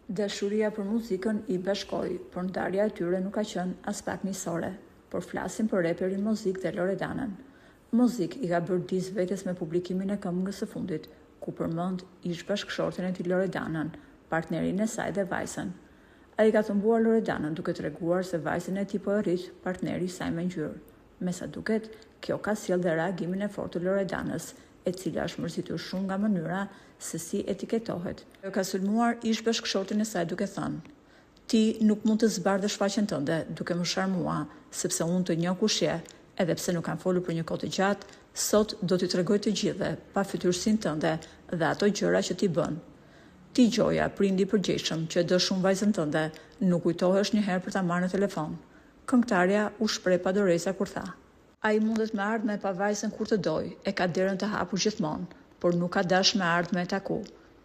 Dashuria për muzikën i bashkoi, por ndarja e tyre nuk ka qenë as pak nisore, por flasim për reperin Mozik dhe Loredanën. Mozik i ka bërë dis vetes me publikimin e këngës së fundit, ku përmend ish bashkëshorten e tij Loredanën, partnerin e saj dhe vajzën. Ai ka thëmbuar Loredanën duke treguar se vajzën e tij po e rrit partneri i saj me ngjyrë. Me sa duket, kjo ka sjellë dhe reagimin e fortë të Loredanës, e cila është mërzitur shumë nga mënyra se si etiketohet. Ajo ka sulmuar ish bashkëshorten e saj duke thënë: "Ti nuk mund të zbardhësh faqen tënde duke më sharmua, sepse unë të njoh kush je, edhe pse nuk kam folur për një kohë të gjatë, sot do t'i tregoj të gjithëve pa fytyrsinë tënde dhe ato gjëra që ti bën. Ti Gjoja, prindi i përgjegjshëm që do shumë vajzën tënde, nuk kujtohesh një herë për ta marrë në telefon." Këngëtarja u shpreh pa doreza kur tha: "Ai mundet me ardhmë pa vajzën kur të doj, e ka derën të hapur gjithmonë, por nuk ka dash me ardhmë me taku.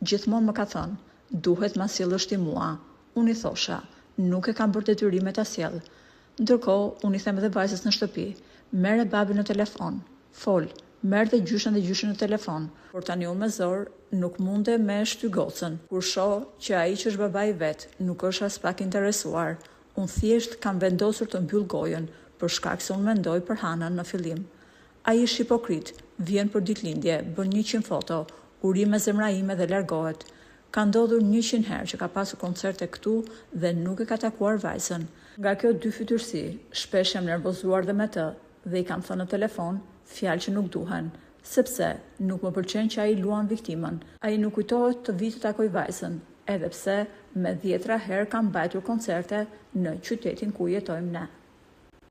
Gjithmonë më ka thënë, duhet ma sjellësh ti mua. Unë i thosha, nuk e kam bërë detyrime ta sjell. Ndërkohë, unë i them edhe vajzës në shtëpi, merre babin në telefon, fol, merr dhe gjyshen në telefon, por tani unë me zor nuk munde me shty gocën. Kur shoh që ai që është babai i vet nuk është as pak interesuar, unë thjesht kam vendosur të mbyll gojën, për shkak se unë mendoj për Hanën në fillim. Ai është hipokrit, vjen për ditëlindje, bën 100 foto, uri me zemra ime dhe largohet. Ka ndodhur 100 herë që ka pasur koncerte këtu dhe nuk e ka takuar vajzën. Nga kjo dy fytyrsi, shpesh jam nervozuar dhe me të, dhe i kam thënë në telefon fjalë që nuk duhen, sepse nuk më pëlqen që ai luan viktimën. Ai nuk kujtohet të vi të takoj vajzën, edhe pse me 10 herë kam mbajtur koncerte në qytetin ku jetojmë ne."